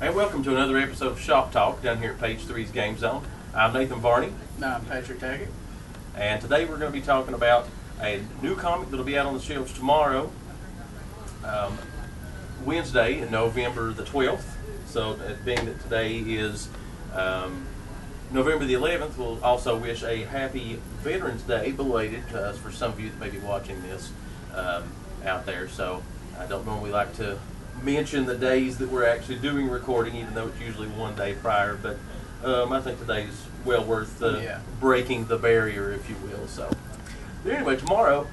And welcome to another episode of Shop Talk down here at Page 3's Game Zone. I'm Nathan Varney. I'm Patrick Taggart. And today we're going to be talking about a new comic that will be out on the shelves tomorrow, Wednesday, November the 12th. So being that today is November the 11th, we'll also wish a happy Veterans Day belated for some of you that may be watching this out there. So I don't normally like to mention the days that we're actually doing recording, even though it's usually one day prior, but I think today's well worth breaking the barrier, if you will. So but anyway, tomorrow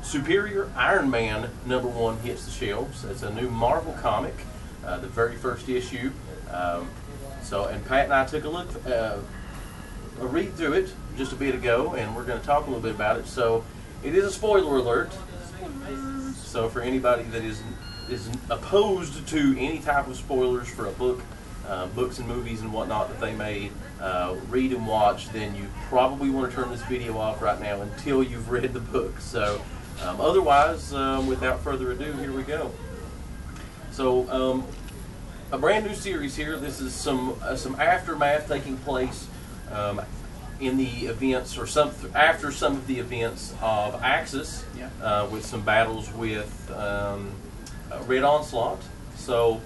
Superior Iron Man #1 hits the shelves. It's a new Marvel comic, the very first issue. And Pat and I took a read through it just a bit ago, and we're going to talk a little bit about it. So it is a spoiler alert. So for anybody that is opposed to any type of spoilers for a book, books and movies and whatnot that they may read and watch, then you probably want to turn this video off right now until you've read the book. So otherwise, without further ado, here we go. So a brand new series here. This is some aftermath taking place in the events, or after some of the events of Axis, with some battles with Red Onslaught. So,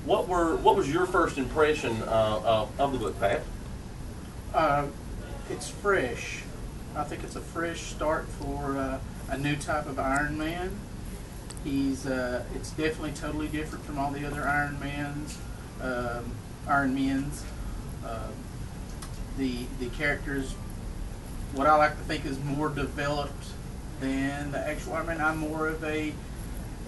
what was your first impression of the book, Pat? It's fresh. I think it's a fresh start for a new type of Iron Man. It's definitely totally different from all the other Iron Men's. The characters, what I like to think is more developed than the actual Iron Man. I'm more of a,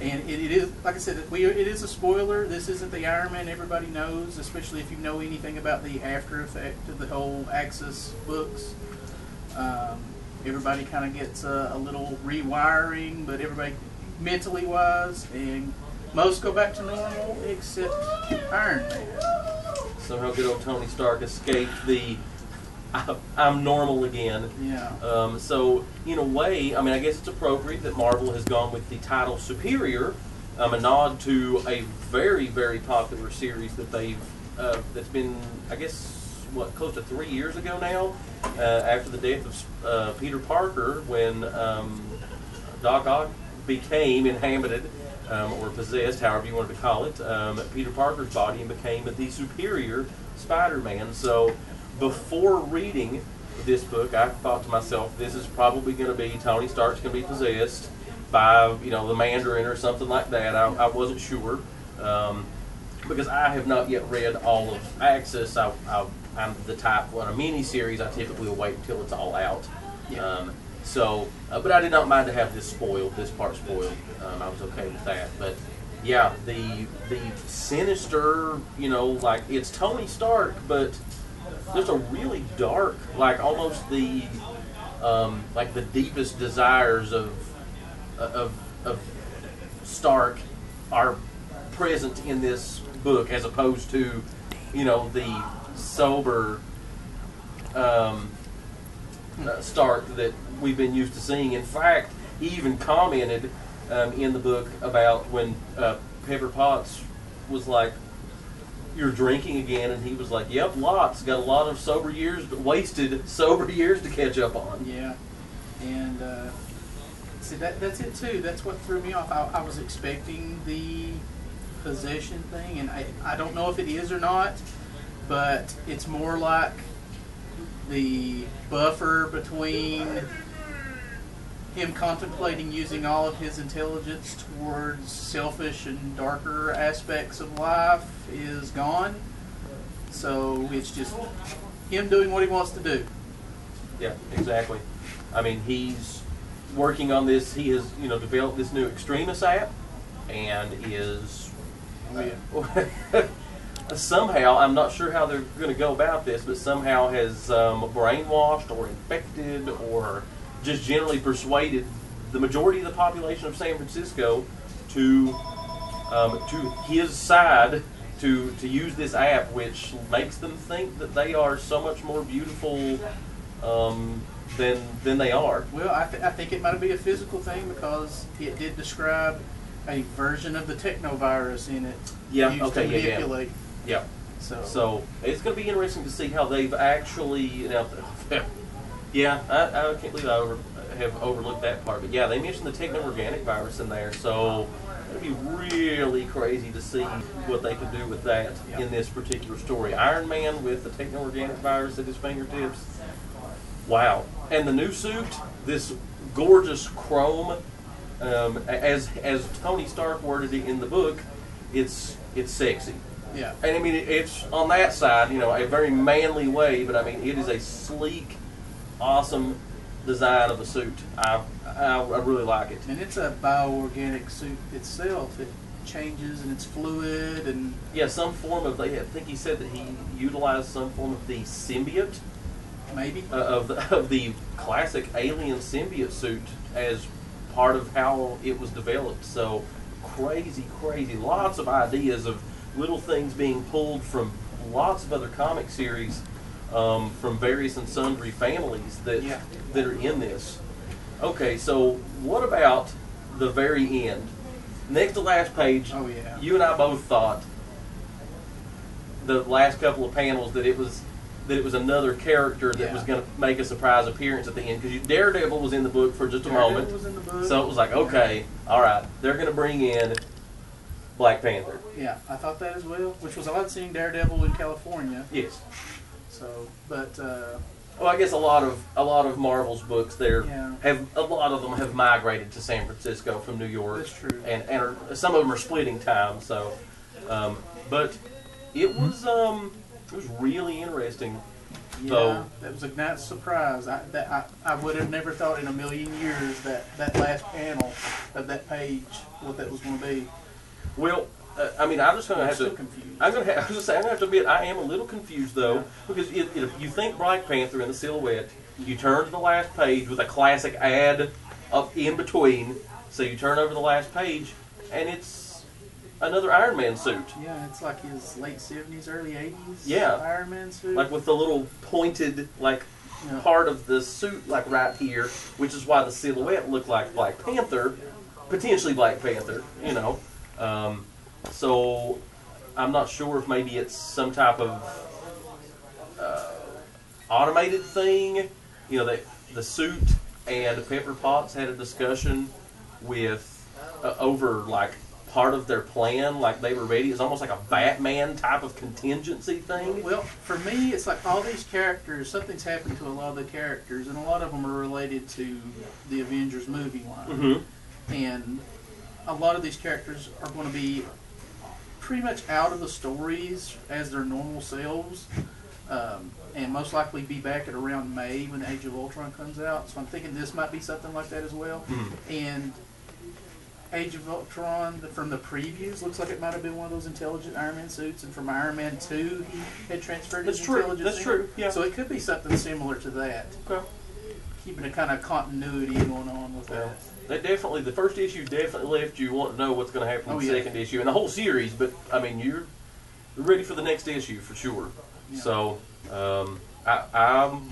and it is, like I said, it is a spoiler. This isn't the Iron Man everybody knows, especially if you know anything about the after effect of the whole Axis books. Everybody kind of gets a little rewiring, but everybody mentally wise, and most go back to normal except Iron Man. Somehow good old Tony Stark escaped the I'm normal again. Yeah. So in a way, I mean, I guess it's appropriate that Marvel has gone with the title Superior, a nod to a very, very popular series that that's been, I guess, close to 3 years ago now, after the death of Peter Parker, when Doc Ock became inhabited, or possessed, however you want to call it, Peter Parker's body, and became the Superior Spider-Man. So before reading this book, I thought to myself, this is probably going to be Tony Stark's going to be possessed by, the Mandarin or something like that. I wasn't sure, because I have not yet read all of Axis. I'm the type, on a mini-series, I typically will wait until it's all out. Yeah. But I did not mind to have this part spoiled. I was okay with that. But yeah, the sinister, like it's Tony Stark, but there's a really dark, like almost the deepest desires of Stark are present in this book, as opposed to, the sober Stark that we've been used to seeing. In fact, he even commented in the book about when Pepper Potts was like, "You're drinking again," and he was like, "Yep, lots. Got a lot of wasted sober years to catch up on." Yeah, and see that's it too. That's what threw me off. I was expecting the possession thing, and I don't know if it is or not, but it's more like the buffer between him contemplating using all of his intelligence towards selfish and darker aspects of life is gone. So it's just him doing what he wants to do. Yeah, exactly. I mean, he's working on this. He has, developed this new Extremis app, and is somehow, I'm not sure how they're going to go about this, but somehow has brainwashed or infected or just generally persuaded the majority of the population of San Francisco to his side, to use this app, which makes them think that they are so much more beautiful than they are. Well, I think it might be a physical thing, because it did describe a version of the Techno Virus in it. Yeah, Used okay, to manipulate. Yeah. So it's going to be interesting to see how they've actually, you know, yeah, I can't believe I have overlooked that part. But yeah, they mentioned the techno-organic virus in there, so it'd be really crazy to see what they could do with that in this particular story. Iron Man with the techno-organic virus at his fingertips. Wow. And the new suit, this gorgeous chrome, as Tony Stark worded it in the book, it's sexy. Yeah. And I mean, it's on that side, you know, a very manly way, but I mean, it is a sleek, awesome design of a suit. I really like it. And it's a bioorganic suit itself. It changes and it's fluid and yeah, some form of. I think he said that he utilized some form of the symbiote, maybe of the classic alien symbiote suit as part of how it was developed. So crazy, lots of ideas of little things being pulled from lots of other comic series, from various and sundry families that are in this. Okay, so what about the very end? Next to last page, oh yeah, you and I both thought the last couple of panels that it was another character that was going to make a surprise appearance at the end, because Daredevil was in the book for just a moment, was in the book. So it was like, okay, all right, they're going to bring in Black Panther. Yeah, I thought that as well, which was odd seeing Daredevil in California. Yes. So, but well, I guess a lot of Marvel's books there yeah. a lot of them have migrated to San Francisco from New York. That's true. And some of them are splitting time. So, but it was really interesting. Yeah, though. That was a nice surprise. I would have never thought in a million years that last panel of that page what that was going to be. Well, I mean, I'm just going to have to. Confused. I'm going to have to admit I am a little confused though, because if you think Black Panther in the silhouette, you turn to the last page with a classic ad up in between. So you turn over the last page, and it's another Iron Man suit. Yeah, it's like his late 70s, early 80s. Yeah, Iron Man suit. like with the little pointed part of the suit like right here, which is why the silhouette looked like Black Panther, potentially Black Panther. You know. So I'm not sure if maybe it's some type of automated thing. You know, the suit and Pepper Potts had a discussion with over like part of their plan, like they were ready. It's almost like a Batman type of contingency thing. Well, for me, it's like all these characters, something's happened to a lot of the characters, and a lot of them are related to the Avengers movie line. Mm-hmm. And a lot of these characters are going to be pretty much out of the stories as their normal selves, and most likely be back at around May when Age of Ultron comes out. So I'm thinking this might be something like that as well. Mm-hmm. And Age of Ultron, from the previews, looks like it might have been one of those intelligent Iron Man suits, and from Iron Man 2 he had transferred his intelligence. That's true, yeah. So it could be something similar to that. Okay. Keeping a kind of continuity going on with that. The first issue definitely left you wanting to know what's going to happen in the second issue and the whole series. But I mean, you're ready for the next issue for sure. Yeah. So I'm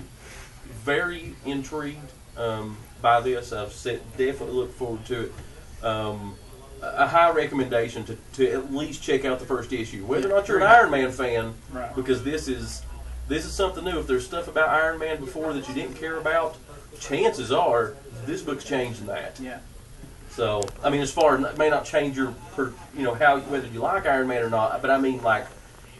very intrigued by this. I've definitely look forward to it. A high recommendation to at least check out the first issue, whether or not you're an Iron Man fan, because this is something new. If there's stuff about Iron Man before that you didn't care about, chances are this book's changing that. Yeah. So I mean, as far as it may not change your, whether you like Iron Man or not, but I mean like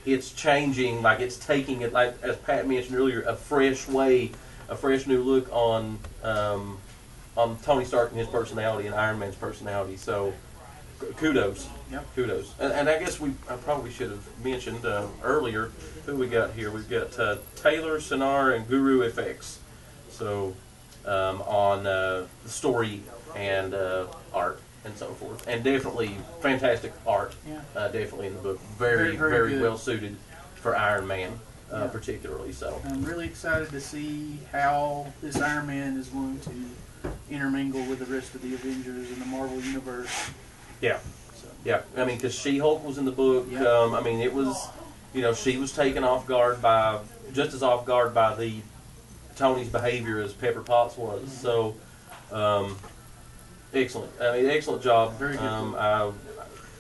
it's changing, like it's taking it, like as Pat mentioned earlier, a fresh new look on Tony Stark and his personality and Iron Man's personality. So kudos. Yep. Kudos. And I guess I probably should have mentioned earlier who we got here. We've got Taylor, Sinar, and Guru FX. So on the story and art and so forth. And definitely fantastic art. Yeah. Definitely in the book. Very well suited for Iron Man. Particularly so. I'm really excited to see how this Iron Man is going to intermingle with the rest of the Avengers in the Marvel Universe. Yeah. So. Yeah. I mean, because She-Hulk was in the book. Yep. I mean, it was, she was taken just as off guard by the Tony's behavior as Pepper Potts was. Mm-hmm. So, Excellent. I mean, excellent job. Very good.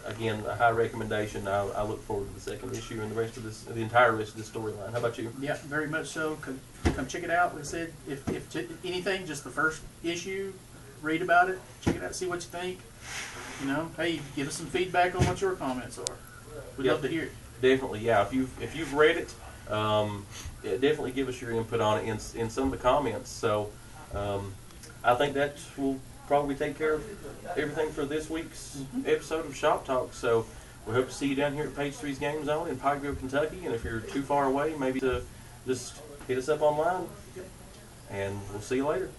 Again, a high recommendation. I look forward to the second issue and the entire rest of this storyline. How about you? Yeah, very much so. Come check it out. Like I said, if anything, just the first issue, read about it, check it out, see what you think. You know, hey, give us some feedback on what your comments are. We'd love to hear it. Definitely, yeah. If you've read it, yeah, definitely give us your input on it in some of the comments. So, I think that will probably take care of everything for this week's episode of Shop Talk. So we hope to see you down here at Page 3's Game Zone in Pikeville, Kentucky. And if you're too far away, maybe to just hit us up online. And we'll see you later.